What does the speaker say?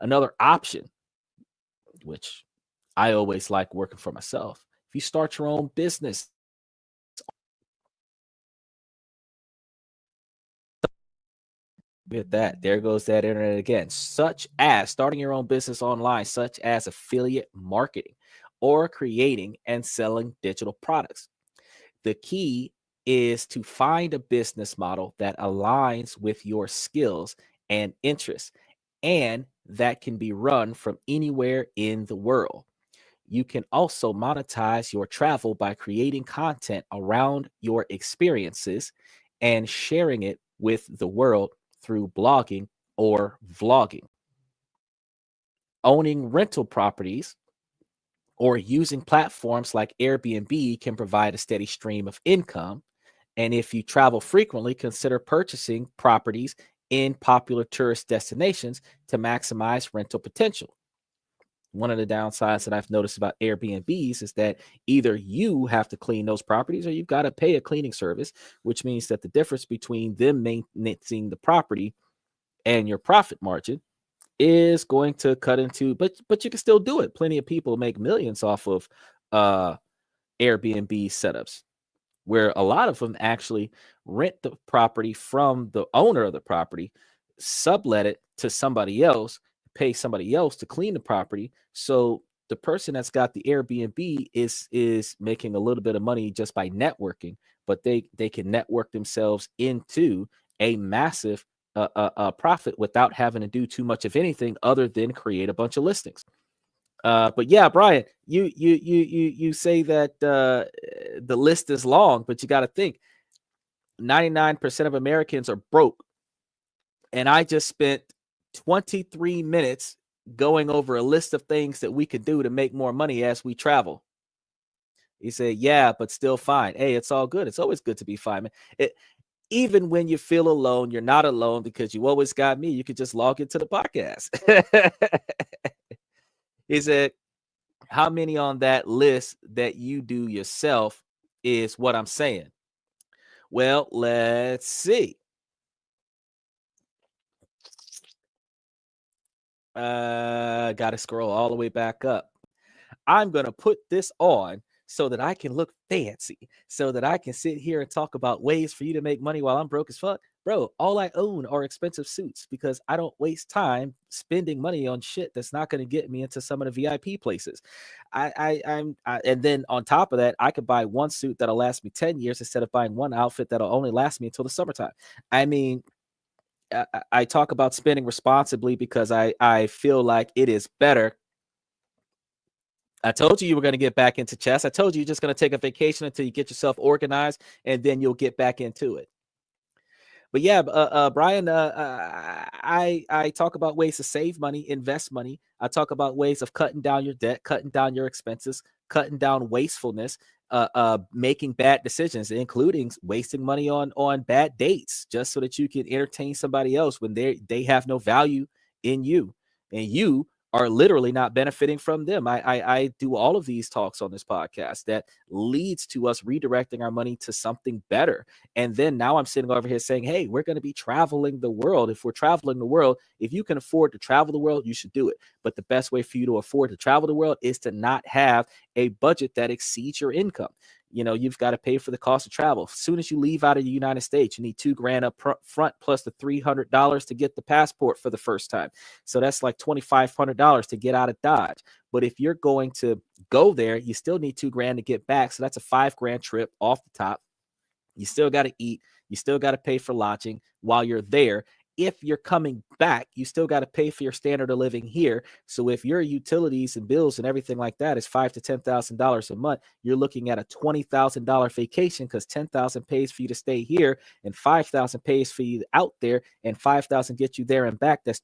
Another option, which I always like working for myself, if you start your own business, with that, there goes that internet again, such as starting your own business online, such as affiliate marketing or creating and selling digital products. The key is to find a business model that aligns with your skills and interests and that can be run from anywhere in the world. You can also monetize your travel by creating content around your experiences and sharing it with the world through blogging or vlogging. Owning rental properties or using platforms like Airbnb can provide a steady stream of income. And if you travel frequently, consider purchasing properties in popular tourist destinations to maximize rental potential. One of the downsides that I've noticed about Airbnbs is that either you have to clean those properties or you've got to pay a cleaning service, which means that the difference between them maintaining the property and your profit margin is going to cut into, but you can still do it. Plenty of people make millions off of uh Airbnb setups, where a lot of them actually rent the property from the owner of the property, sublet it to somebody else, pay somebody else to clean the property. So the person that's got the Airbnb is making a little bit of money just by networking, but they can network themselves into a massive profit without having to do too much of anything other than create a bunch of listings. But yeah, Brian, you say that the list is long, but you got to think 99% of Americans are broke, and I just spent 23 minutes going over a list of things that we could do to make more money as we travel. You say, yeah, but still fine. Hey, it's all good. It's always good to be fine, man. Even when you feel alone, you're not alone because you always got me. You could just log into the podcast. He said, how many on that list that you do yourself is what I'm saying? Well, let's see. Got to scroll all the way back up. I'm going to put this on so that I can look fancy, so that I can sit here and talk about ways for you to make money while I'm broke as fuck. Bro, all I own are expensive suits because I don't waste time spending money on shit that's not going to get me into some of the VIP places. And then on top of that, I could buy one suit that'll last me 10 years instead of buying one outfit that'll only last me until the summertime. I mean, I talk about spending responsibly because I feel like it is better. I told you were going to get back into chess. I told you you're just going to take a vacation until you get yourself organized, and then you'll get back into it. But yeah, Brian, I talk about ways to save money, invest money. I talk about ways of cutting down your debt, cutting down your expenses, cutting down wastefulness, making bad decisions, including wasting money on bad dates, just so that you can entertain somebody else when they have no value in you, and you are literally not benefiting from them. I do all of these talks on this podcast that leads to us redirecting our money to something better. And then now I'm sitting over here saying, hey, we're going to be traveling the world. If we're traveling the world, if you can afford to travel the world, you should do it. But the best way for you to afford to travel the world is to not have a budget that exceeds your income. You know, you've got to pay for the cost of travel. As soon as you leave out of the United States, you need $2,000 up front plus the $300 to get the passport for the first time. So that's like $2,500 to get out of Dodge. But if you're going to go there, you still need $2,000 to get back. So that's a $5,000 trip off the top. You still got to eat. You still got to pay for lodging while you're there. If you're coming back, you still got to pay for your standard of living here. So if your utilities and bills and everything like that is $5,000 to $10,000 a month, you're looking at a $20,000 vacation because $10,000 pays for you to stay here and $5,000 pays for you out there, and $5,000 gets you there and back. That's